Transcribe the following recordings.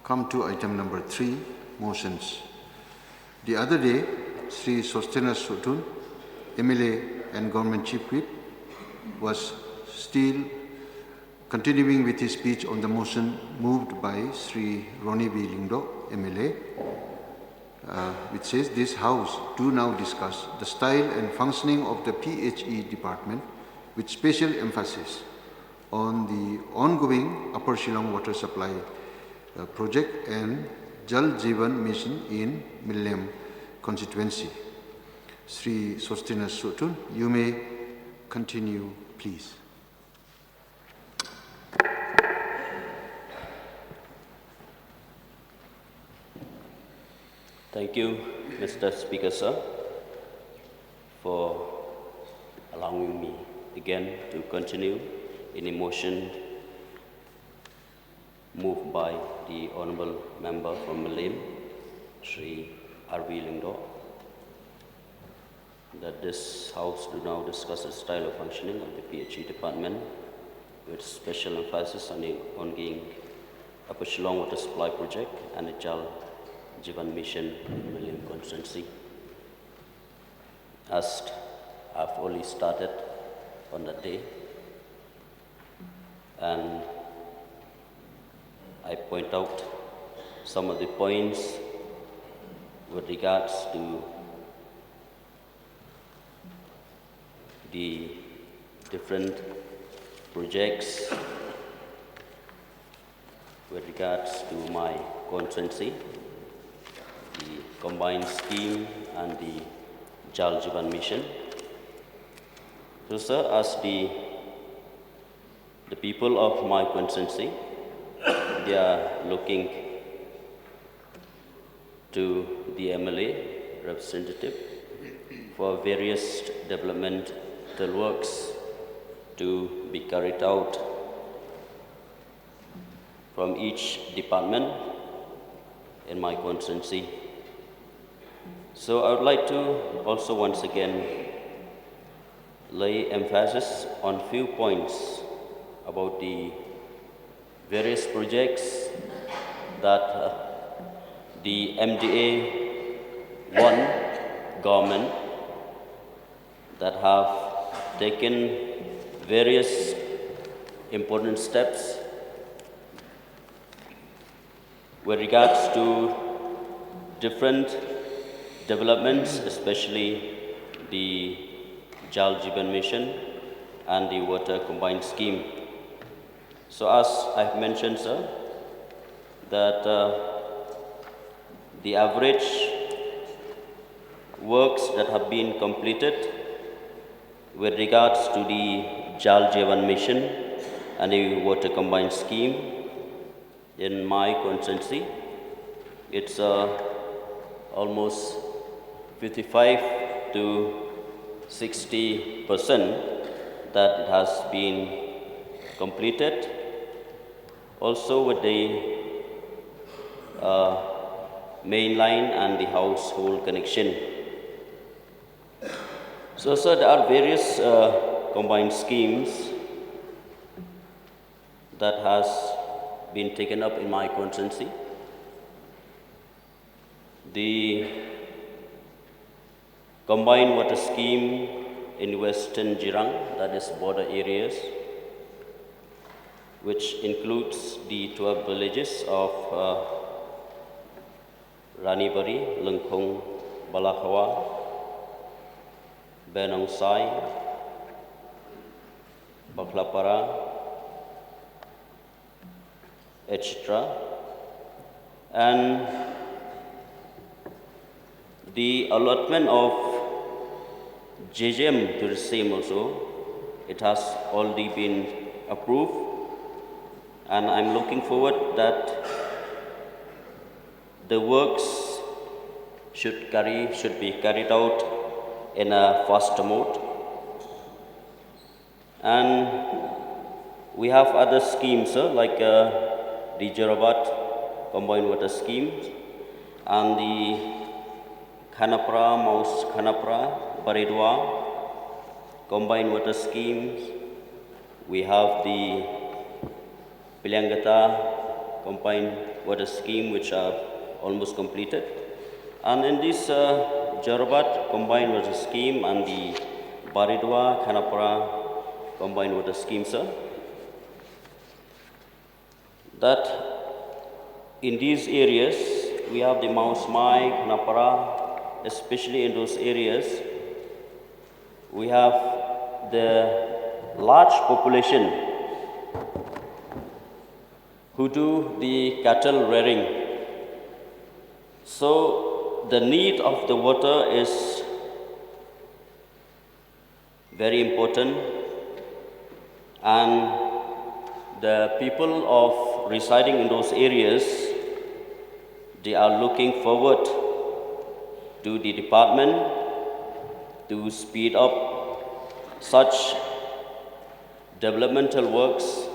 come to item number 3, motions. The other day, Sri Sostena Sotun, MLA and Government Chief Whip, was still continuing with his speech on the motion moved by Sri Roni B. Lingdo, MLA, which says, this House do now discuss the style and functioning of the PHE Department with special emphasis on the ongoing Upper Shillong water supply project and Jal Jeevan mission in Millennium constituency. Sri Sostina Sotun, you may continue, please. Thank you, Mr. Speaker, sir, for allowing me again to continue in a motion moved by the Honourable Member from Millennium, Sri R.V. Lingdo, that this House do now discuss the style of functioning of the PHE Department with special emphasis on the ongoing Upper Shillong water supply project and the Jal Jeevan mission in Millennium constituency. As I've only started on that day, and I point out some of the points with regards to the different projects with regards to my constituency, the combined scheme and the Jal Jeevan mission. So, sir, as the people of my constituency, they are looking to the MLA representative for various developmental works to be carried out from each department in my constituency. So I would like to also once again lay emphasis on few points about the various projects that the MDA 1 government that have taken various important steps with regards to different developments, especially the Jal Jeevan mission and the water combined scheme. So as I've mentioned, sir, that the average works that have been completed with regards to the Jal Jeevan mission and the water combined scheme in my constituency, it's almost 55 to 60% that it has been completed. Also with the main line and the household connection. So, sir, there are various combined schemes that has been taken up in my constituency. The combined water scheme in Western Jirang, that is border areas, which includes the 12 villages of Ranibari, Lengkong, Balahawa, Benongsai, Baklapara, etc. And the allotment of JJM to the same also, it has already been approved, and I'm looking forward that the works should be carried out in a faster mode. And we have other schemes, like the Jarabat combined water schemes and the Khanapra, Maus Khanapra, Baridwa combined water schemes. We have the Piliangata combined water scheme which are almost completed. And in this Jarabat combined water scheme and the Baridwa Khanapara combined water scheme, sir, that in these areas we have the Mausmai, Khanapara, especially in those areas we have the large population who do the cattle rearing. So the need of the water is very important, and the people of residing in those areas, they are looking forward to the department to speed up such developmental works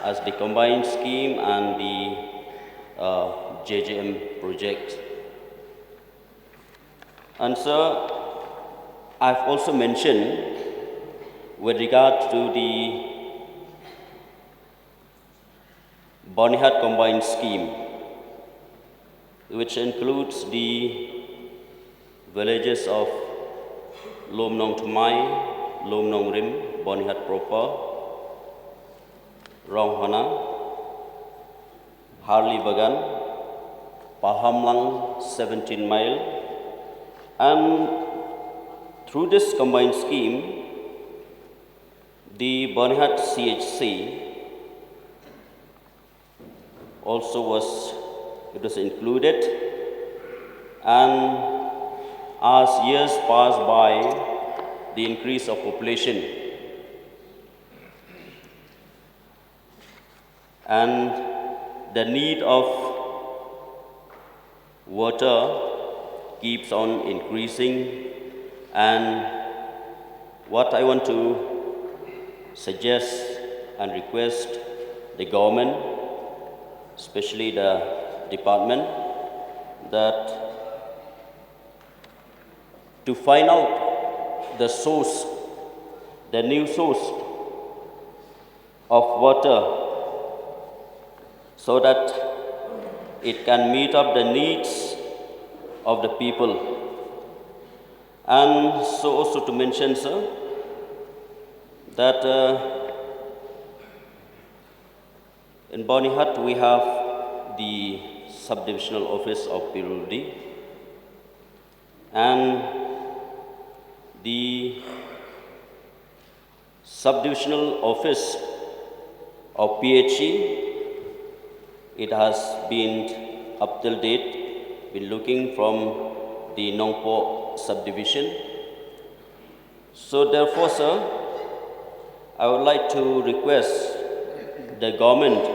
as the combined scheme and the JJM project. And sir, I've also mentioned with regard to the Bonihat combined scheme, which includes the villages of Lomnong Tumai, Lomnong Rim, Bonihat proper, Ronghana, Harley Bagan, Pahamlang 17 mile, and through this combined scheme, the Bonihat CHC also was included, and as years pass by, the increase of population and the need of water keeps on increasing. And what I want to suggest and request the government, especially the department, that to find out the source, the new source of water, so that it can meet up the needs of the people. And so also to mention, sir, that in Bonihat we have the subdivisional office of Pirudi, and the subdivisional office of PHE, it has been up till date, been looking from the Nongpo subdivision. So therefore, sir, I would like to request the government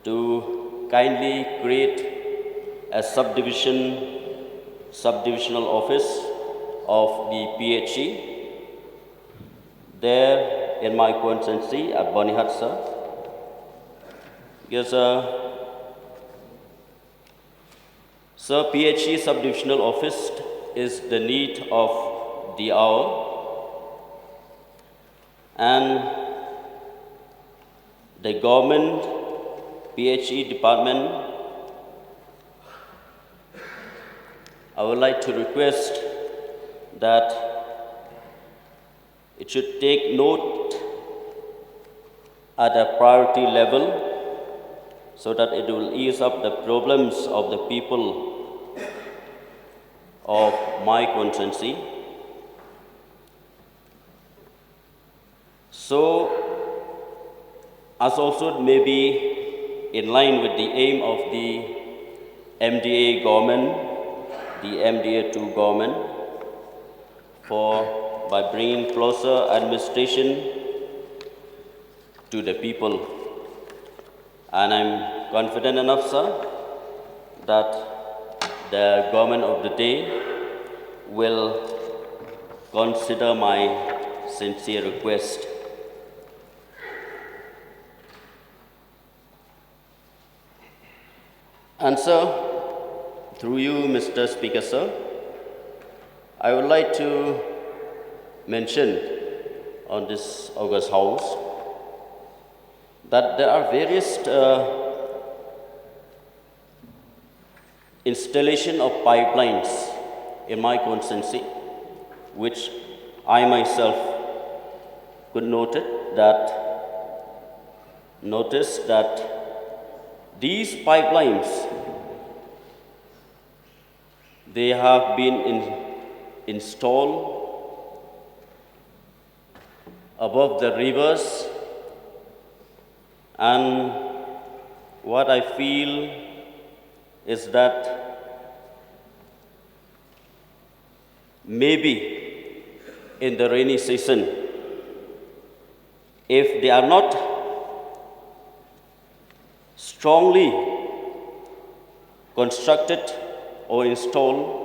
to kindly create a subdivisional office of the PHE there in my constituency at Bonihat, sir. Yes, sir, PHE subdivisional office is the need of the hour, and the government, PHE department, I would like to request that it should take note at a priority level, so that it will ease up the problems of the people of my constituency. So, as also may be in line with the aim of the MDA government, the MDA2 government, by bringing closer administration to the people. And I'm confident enough, sir, that the government of the day will consider my sincere request. And sir, through you, Mr. Speaker, sir, I would like to mention on this August House that there are various installation of pipelines in my constituency, which I myself could notice that these pipelines, they have been installed above the rivers, and what I feel is that maybe in the rainy season, if they are not strongly constructed or installed,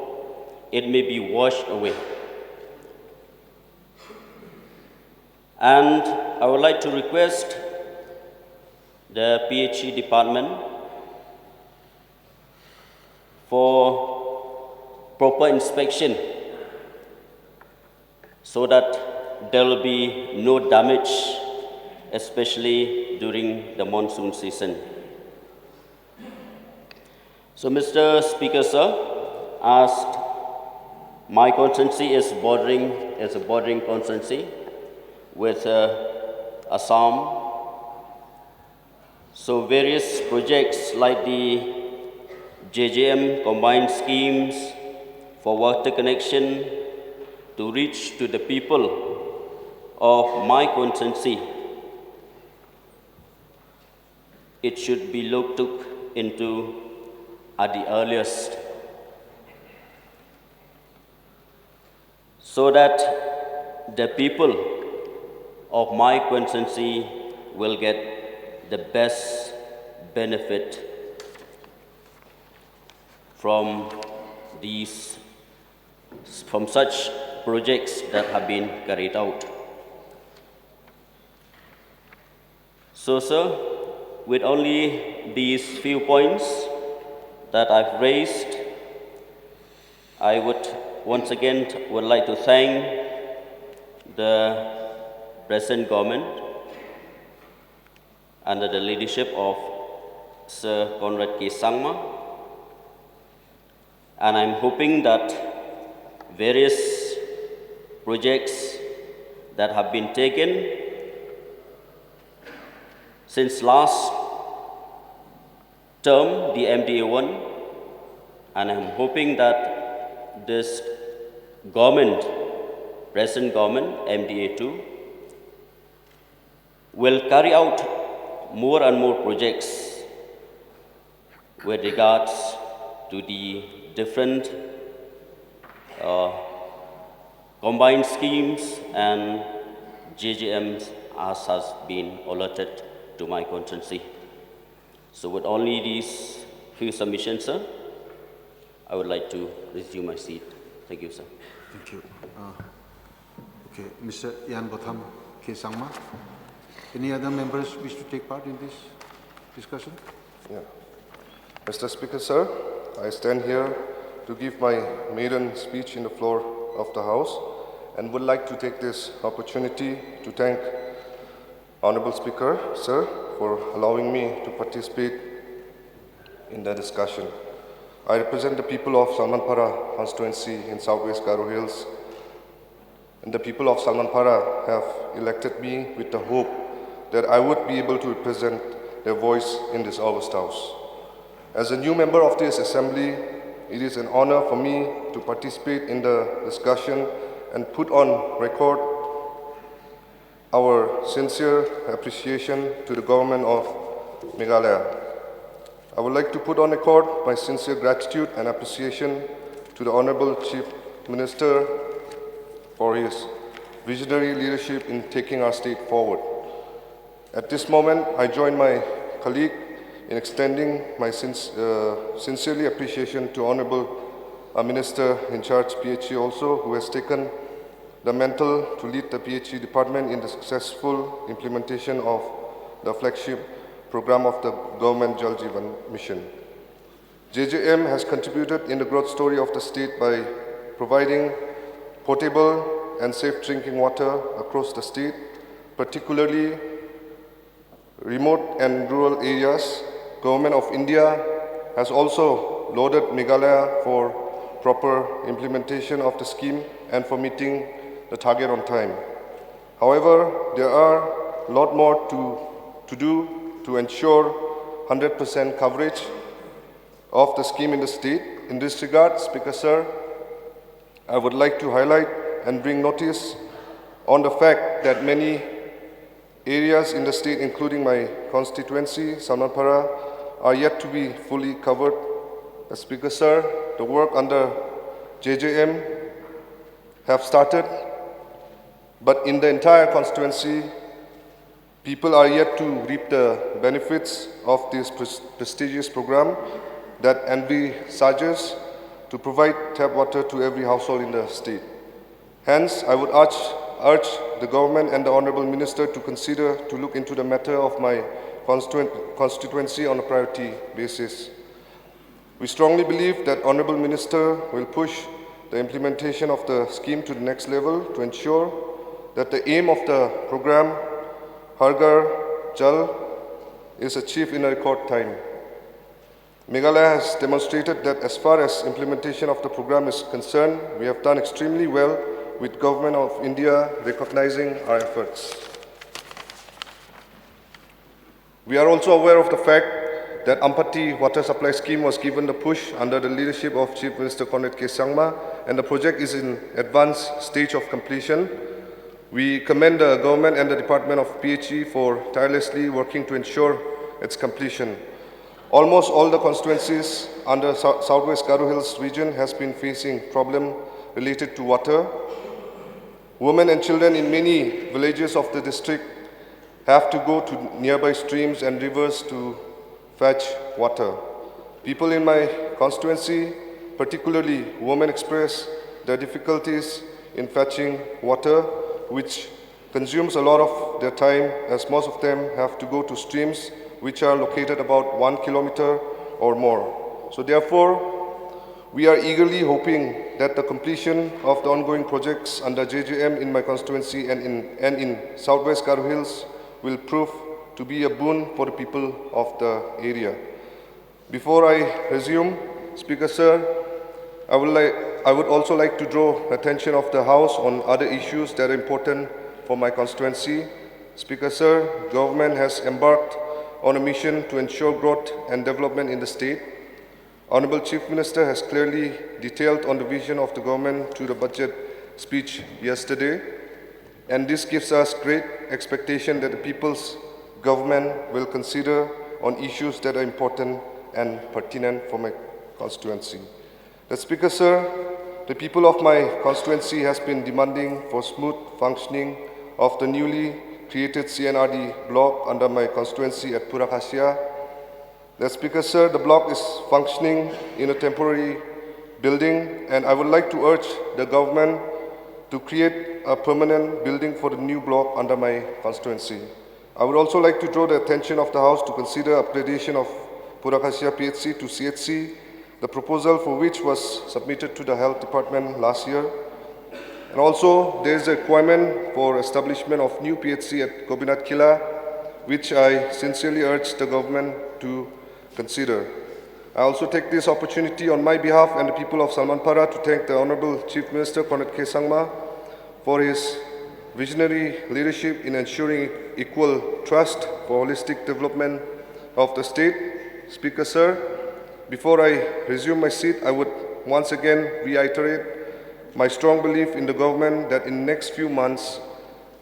it may be washed away. And I would like to request the PHE Department for proper inspection so that there will be no damage, especially during the monsoon season. So, Mr. Speaker, sir, as my constituency is a bordering constituency with Assam, so various projects like the JJM combined schemes for water connection to reach to the people of my constituency, it should be looked into at the earliest, so that the people of my constituency will get the best benefit from such projects that have been carried out. So, sir, with only these few points that I've raised, I would once again like to thank the present government under the leadership of Sir Conrad K. Sangma, and I'm hoping that various projects that have been taken since last term, the MDA1, and I'm hoping that this government, present government, MDA2, will carry out more and more projects with regards to the different combined schemes and JJMs as has been allotted to my constituency. So with only these few submissions, sir, I would like to resume my seat. Thank you, sir. Thank you. Okay, Mr. Yan Botham K. Sangma. Any other members wish to take part in this discussion? Yeah. Mr. Speaker, sir, I stand here to give my maiden speech in the floor of the House and would like to take this opportunity to thank Honorable Speaker, sir, for allowing me to participate in the discussion. I represent the people of Salmanpara constituency in Southwest Garo Hills, and the people of Salmanpara have elected me with the hope that I would be able to represent their voice in this August House. As a new member of this assembly, it is an honor for me to participate in the discussion and put on record our sincere appreciation to the government of Meghalaya. I would like to put on record my sincere gratitude and appreciation to the Honorable Chief Minister for his visionary leadership in taking our state forward. At this moment, I join my colleague in extending my sincerely appreciation to Honorable Minister in charge PHE also, who has taken the mantle to lead the PHE Department in the successful implementation of the flagship program of the Government Jal Jeevan Mission. JJM has contributed in the growth story of the state by providing potable and safe drinking water across the state, particularly remote and rural areas. Government of India has also lauded Meghalaya for proper implementation of the scheme and for meeting the target on time. However, there are a lot more to do to ensure 100% coverage of the scheme in the state. In this regard, Speaker Sir, I would like to highlight and bring notice on the fact that many areas in the state, including my constituency, Salmanpara, are yet to be fully covered. Speaker Sir, the work under JJM have started, but in the entire constituency, people are yet to reap the benefits of this prestigious program that envisages to provide tap water to every household in the state. Hence, I would urge the government and the Honourable Minister to consider to look into the matter of my constituency on a priority basis. We strongly believe that Honourable Minister will push the implementation of the scheme to the next level to ensure that the aim of the program, Har Ghar Jal, is achieved in a record time. Meghalaya has demonstrated that as far as implementation of the program is concerned, we have done extremely well, with Government of India recognizing our efforts. We are also aware of the fact that Ampati Water Supply Scheme was given the push under the leadership of Chief Minister Conrad K. Sangma, and the project is in advanced stage of completion. We commend the government and the Department of PHE for tirelessly working to ensure its completion. Almost all the constituencies under Southwest Garo Hills region has been facing problems related to water. Women and children in many villages of the district have to go to nearby streams and rivers to fetch water. People in my constituency, particularly women, express their difficulties in fetching water, which consumes a lot of their time, as most of them have to go to streams which are located about 1 kilometer or more. So therefore, we are eagerly hoping that the completion of the ongoing projects under JJM in my constituency and in Southwest Garo Hills will prove to be a boon for the people of the area. Before I resume, Speaker Sir, I would also like to draw attention of the House on other issues that are important for my constituency. Speaker Sir, government has embarked on a mission to ensure growth and development in the state. Honourable Chief Minister has clearly detailed on the vision of the government to the budget speech yesterday, and this gives us great expectation that the people's government will consider on issues that are important and pertinent for my constituency. The Speaker Sir, the people of my constituency has been demanding for smooth functioning of the newly created CNRD block under my constituency at Purakasia. The Speaker Sir, the block is functioning in a temporary building, and I would like to urge the government to create a permanent building for the new block under my constituency. I would also like to draw the attention of the House to consider upgradation of Purakasia PHC to CHC, the proposal for which was submitted to the Health Department last year. And also, there is a requirement for establishment of new PHC at Gobinath Kila, which I sincerely urge the government to consider. I also take this opportunity on my behalf and the people of Salmanpara to thank the Honourable Chief Minister Conrad K. Sangma for his visionary leadership in ensuring equal trust for holistic development of the state. Speaker Sir, before I resume my seat, I would once again reiterate my strong belief in the government that in the next few months,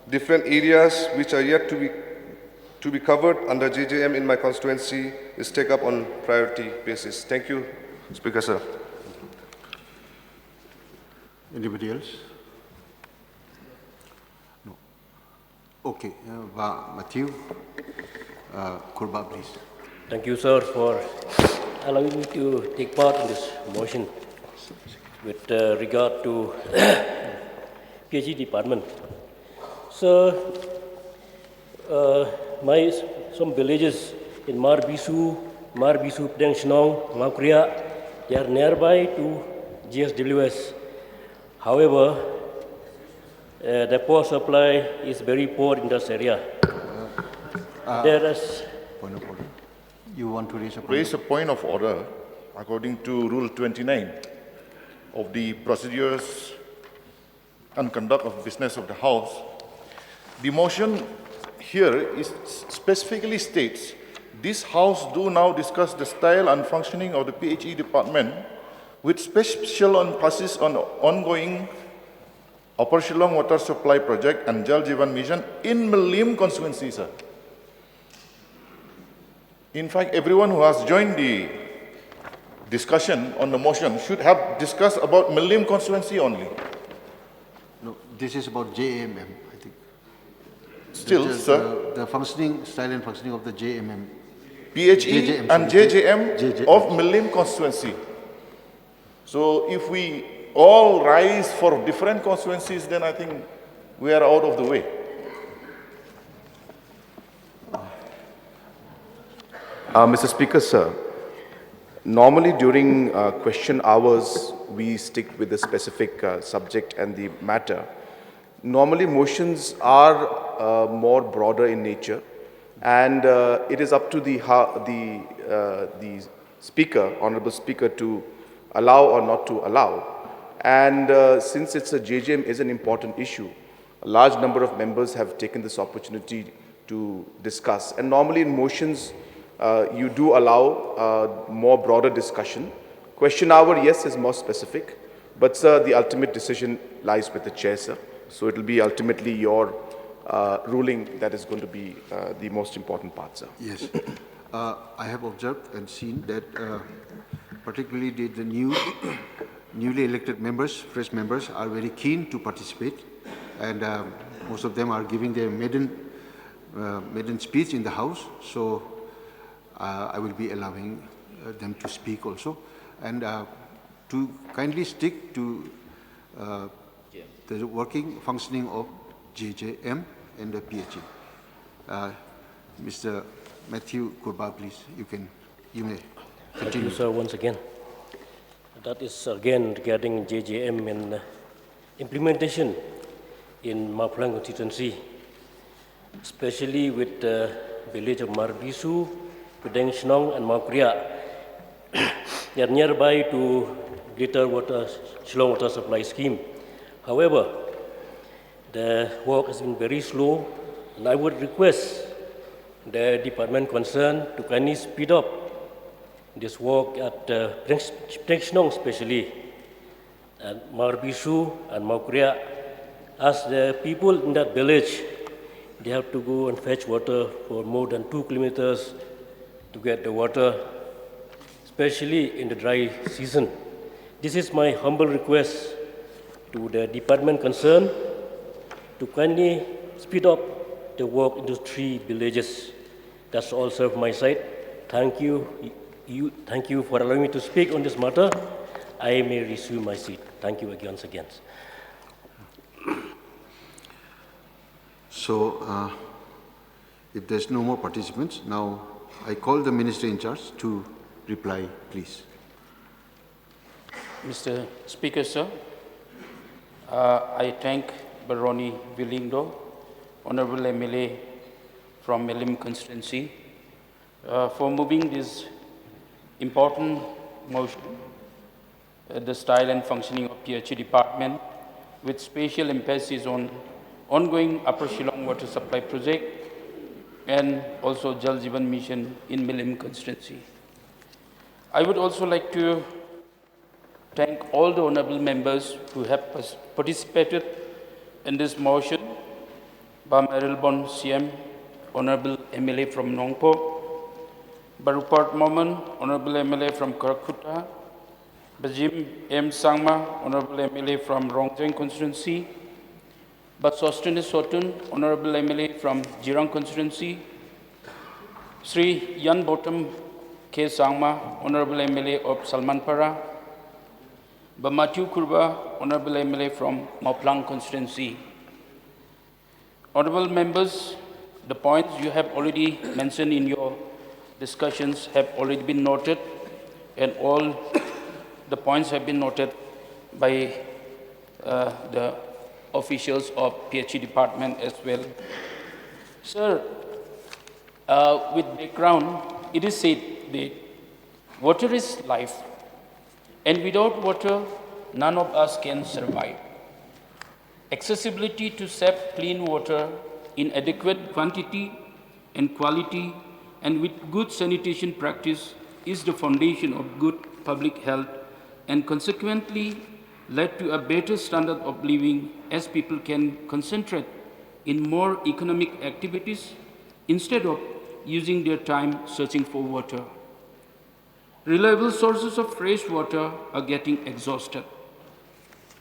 different areas which are yet to be covered under JJM in my constituency is taken up on priority basis. Thank you, Speaker Sir. Anybody else? No. Okay, Matthew, Kurba, please. Thank you, sir, for allowing me to take part in this motion with regard to PHE Department. So, some villages in Marbisu, Pdang Shnong, Maukria, they are nearby to GSWS. However, the power supply is very poor in this area. Point of order. You want to raise a point? Raise a point of order. according to Rule 29 of the Procedures and Conduct of Business of the House, the motion here is specifically states, this House do now discuss the style and functioning of the PHE Department with special emphasis on ongoing Upper Shillong Water Supply Project and Jal Jeevan Mission in Melim constituency, sir. In fact, everyone who has joined the discussion on the motion should have discussed about Melim constituency only. No, this is about JMM, I think. Still, sir, the functioning, style and functioning of the JMM. PHE and sorry, JJM of Melim constituency. So if we all rise for different constituencies, then I think we are out of the way. Mr. Speaker, sir, normally during question hours, we stick with the specific subject and the matter. Normally motions are more broader in nature, and it is up to the speaker, honorable speaker, to allow or not to allow. And since it's a JJM is an important issue, a large number of members have taken this opportunity to discuss. And normally in motions, you do allow more broader discussion. Question hour, yes, is more specific, but sir, the ultimate decision lies with the chair, sir. So it will be ultimately your ruling that is going to be the most important part, sir. Yes. I have observed and seen that particularly the newly elected members, fresh members, are very keen to participate, and most of them are giving their maiden speech in the House. So I will be allowing them to speak also, and to kindly stick to the working functioning of JJM and the PHE. Mr. Matthew Kurba, please, you may continue. Thank you, sir, once again. That is again regarding JJM and implementation in Maplang constituency, especially with the village of Marbisu, Pedang Shnong and Maukria. They are nearby to Greater Shillong Water Supply Scheme. However, the work has been very slow, and I would request the department concerned to kindly speed up this work at Pedang Shnong especially, and Marbisu and Maukria, as the people in that village, they have to go and fetch water for more than 2 kilometers to get the water, especially in the dry season. This is my humble request to the department concerned to kindly speed up the work in those 3 villages. That's all, sir, from my side. Thank you. Thank you for allowing me to speak on this matter. I may resume my seat. Thank you again, once again. So, if there's no more participants, now I call the Minister in charge to reply, please. Mr. Speaker, sir, I thank Baroni Vilindo, Honorable MLA from Melim constituency, for moving this important motion, the style and functioning of PHE Department, with special emphasis on ongoing Upper Shillong Water Supply Project and also Jal Jeevan Mission in Melim constituency. I would also like to thank all the honorable members who have participated in this motion, Bam Erilbon CM, Honorable MLA from Nongpo, Barupart Moman, Honorable MLA from Karakuta, Bajim M. Sangma, Honorable MLA from Rongjeng constituency, Basostenes Sotun, Honorable MLA from Jirang constituency, Sri Yan Bottom K. Sangma, Honorable MLA of Salmanpara, Bamatthew Kurba, Honorable MLA from Maplang constituency. Honorable members, the points you have already mentioned in your discussions have already been noted, and all the points have been noted by the officials of PHE Department as well. Sir, with background, it is said that Water is life, and without water, none of us can survive. Accessibility to safe, clean water in adequate quantity and quality and with good sanitation practice is the foundation of good public health and consequently led to a better standard of living as people can concentrate in more economic activities instead of using their time searching for water. Reliable sources of fresh water are getting exhausted.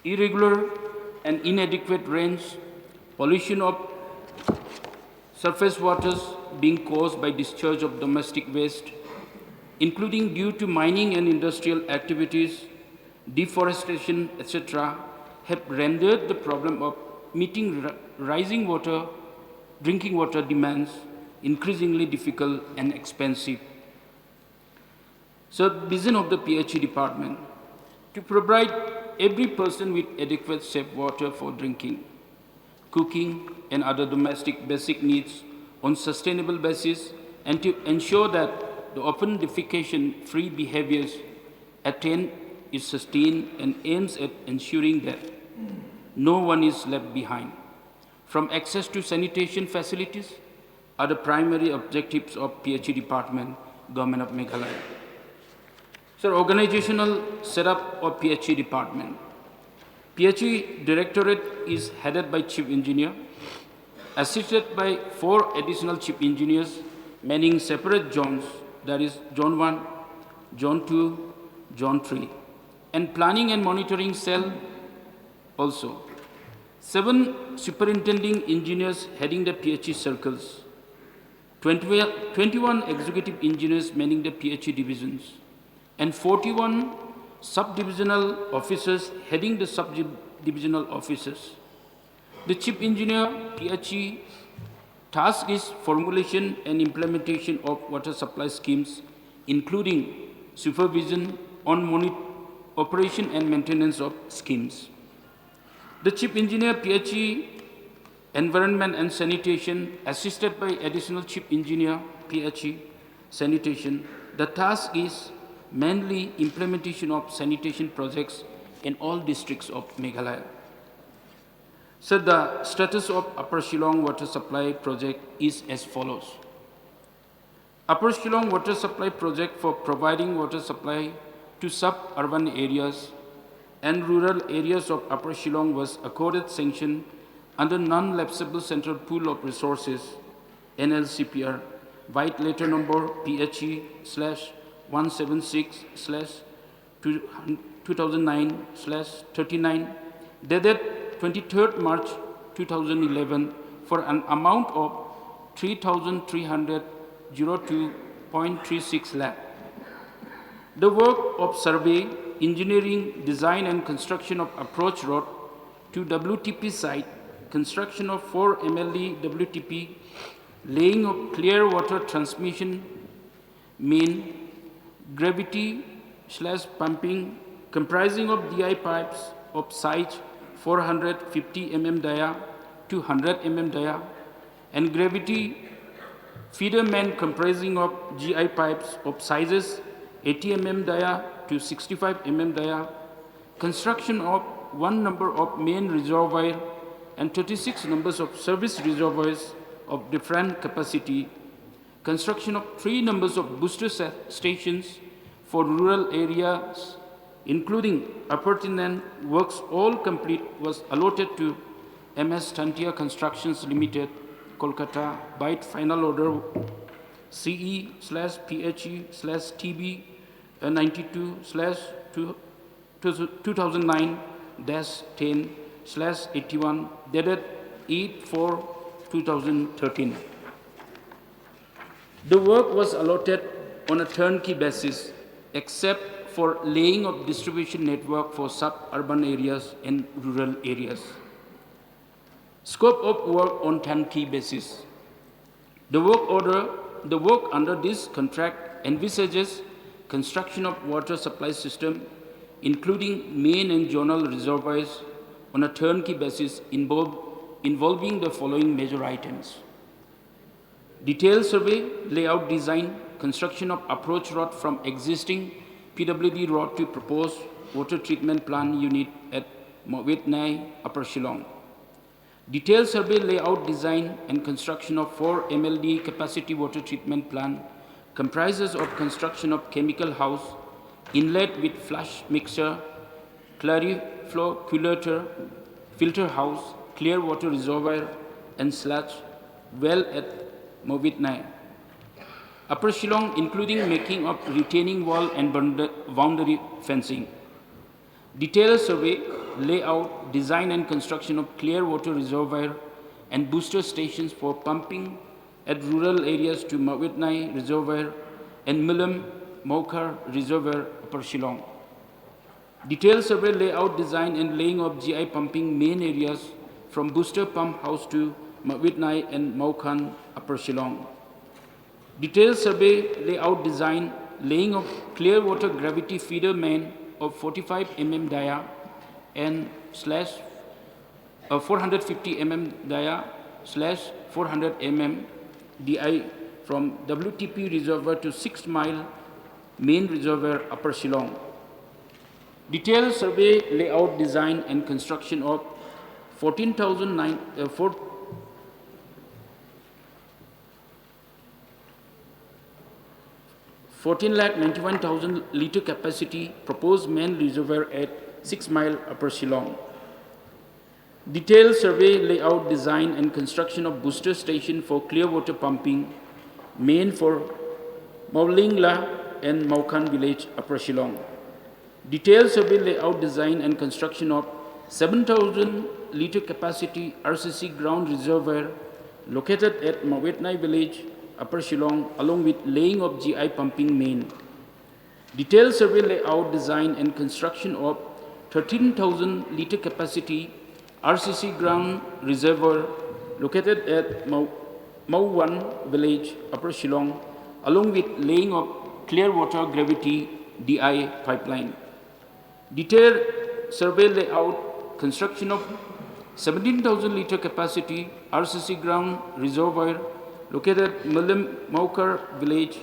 Irregular and inadequate rains, pollution of surface waters being caused by discharge of domestic waste, including due to mining and industrial activities, deforestation, etc., have rendered the problem of meeting rising drinking water demands increasingly difficult and expensive. So, the vision of the PHE Department to provide every person with adequate safe water for drinking, cooking, and other domestic basic needs on sustainable basis, and to ensure that the open defecation-free behaviors attain is sustained and aims at ensuring that no one is left behind. From access to sanitation facilities are the primary objectives of PHE Department, Government of Meghalaya. So, organizational setup of PHE Department. PHE Directorate is headed by Chief Engineer, assisted by 4 additional Chief Engineers manning separate zones, that is Zone 1, Zone 2, Zone 3, and Planning and Monitoring Cell also. 7 superintending engineers heading the PHE circles, 21 executive engineers manning the PHE divisions, and 41 sub-divisional officers heading the sub-divisional officers. The Chief Engineer PHE task is formulation and implementation of water supply schemes, including supervision on operation and maintenance of schemes. The Chief Engineer PHE Environment and Sanitation, assisted by Additional Chief Engineer PHE Sanitation, the task is mainly implementation of sanitation projects in all districts of Meghalaya. So the status of Upper Shillong Water Supply Project is as follows. Upper Shillong Water Supply Project for providing water supply to suburban areas and rural areas of Upper Shillong was accorded sanction under Non-Lapsable Central Pool of Resources, NLCPR, White Letter Number PHE/176/2009/39, dated 23rd March 2011 for an amount of 3,302.36 lakh. The work of survey, engineering, design and construction of approach road to WTP site, construction of 4 MLE WTP, laying of clear water transmission main, gravity/pumping comprising of DI pipes of size 450 mm dia to 100 mm dia, and gravity feeder main comprising of GI pipes of sizes 80 mm dia to 65 mm dia, construction of 1 number of main reservoir and 36 numbers of service reservoirs of different capacity, construction of 3 numbers of booster stations for rural areas, including appurtenant works all complete, was allotted to MS Tantia Constructions Limited, Kolkata, by final order CE/PHE/TB 92/2009-10/81, dated 8/4/2013. The work was allotted on a turnkey basis, except for laying of distribution network for suburban areas and rural areas. Scope of work on turnkey basis. The work under this contract envisages construction of water supply system, including main and zonal reservoirs, on a turnkey basis involving the following major items: detailed survey, layout design, construction of approach road from existing PWD road to proposed water treatment plant unit at Mawitnai, Upper Shillong. Detailed survey layout design and construction of 4 MLD capacity water treatment plant comprises of construction of chemical house, inlet with flush mixer, clariflow filter house, clear water reservoir, and sludge well at Mawitnai. Upper Shillong, including making of retaining wall and boundary fencing. Detailed survey, layout, design and construction of clear water reservoir and booster stations for pumping at rural areas to Mawitnai Reservoir and Milam Maukar Reservoir, Upper Shillong. Detailed survey, layout, design and laying of GI pumping main areas from booster pump house to Mawitnai and Maukan, Upper Shillong. Detailed survey, layout, design, laying of clear water gravity feeder main of 45 mm dia and slash 450 mm dia slash 400 mm di from WTP reservoir to 6 Mile main reservoir, Upper Shillong. Detailed survey, layout, design and construction of 14,91,000 litre capacity proposed main reservoir at 6 Mile, Upper Shillong. Detailed survey, layout, design and construction of booster station for clear water pumping main for Maulingla and Maukan village, Upper Shillong. Detailed survey, layout, design and construction of 7,000 litre capacity RCC ground reservoir located at Mawitnai village, Upper Shillong, along with laying of GI pumping main. Detailed survey, layout, design and construction of 13,000 litre capacity RCC ground reservoir located at Mau1 village, Upper Shillong, along with laying of clear water gravity DI pipeline. Detailed survey, layout, construction of 17,000 litre capacity RCC ground reservoir located at Milam Maukar village,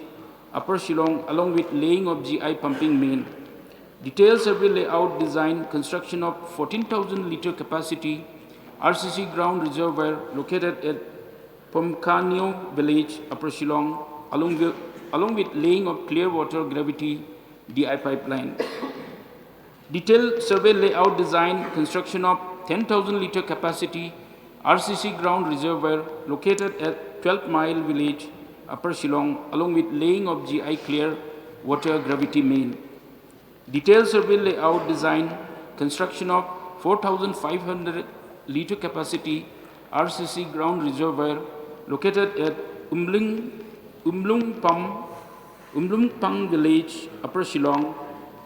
Upper Shillong, along with laying of GI pumping main. Detailed survey, layout, design, construction of 14,000 litre capacity RCC ground reservoir located at Pomkanyo village, Upper Shillong, along with laying of clear water gravity DI pipeline. Detailed survey, layout, design, construction of 10,000 litre capacity RCC ground reservoir located at 12 Mile village, Upper Shillong, along with laying of GI clear water gravity main. Detailed survey, layout, design, construction of 4,500 litre capacity RCC ground reservoir located at Umlungpang village, Upper Shillong,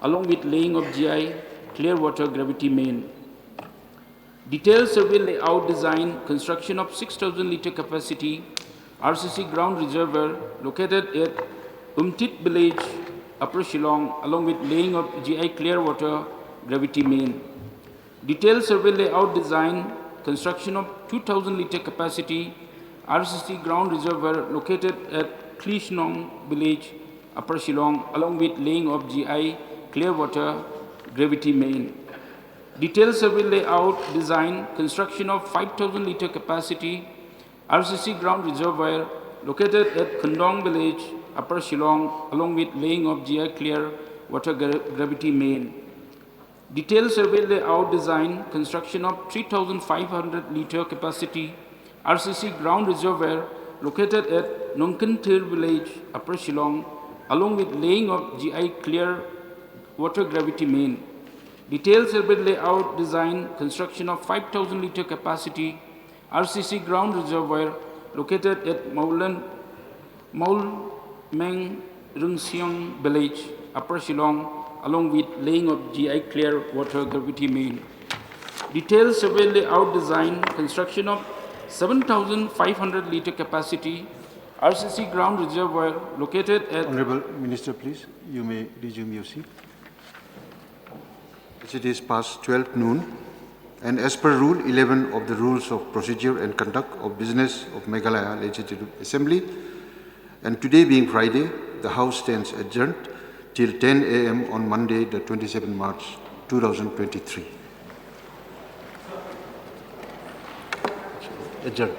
along with laying of GI clear water gravity main. Detailed survey, layout, design, construction of 6,000 litre capacity RCC ground reservoir located at Umtit village, Upper Shillong, along with laying of GI clear water gravity main. Detailed survey, layout, design, construction of 2,000 litre capacity RCC ground reservoir located at Klishnong village, Upper Shillong, along with laying of GI clear water gravity main. Detailed survey, layout, design, construction of 5,000 litre capacity RCC ground reservoir located at Kundong village, Upper Shillong, along with laying of GI clear water gravity main. Detailed survey, layout, design, construction of 3,500 litre capacity RCC ground reservoir located at Nongkantir village, Upper Shillong, along with laying of GI clear water gravity main. Detailed survey, layout, design, construction of 5,000 litre capacity RCC ground reservoir located at Maulmeng Rungsiong village, Upper Shillong, along with laying of GI clear water gravity main. Detailed survey, layout, design, construction of 7,500 litre capacity RCC ground reservoir located at... Honorable Minister, please, you may resume your seat. It is past 12 noon, and as per Rule 11 of the Rules of Procedure and Conduct of Business of Meghalaya Legislative Assembly, and today being Friday, the House stands adjourned till 10 a.m. on Monday, the 27th March 2023. Adjourned.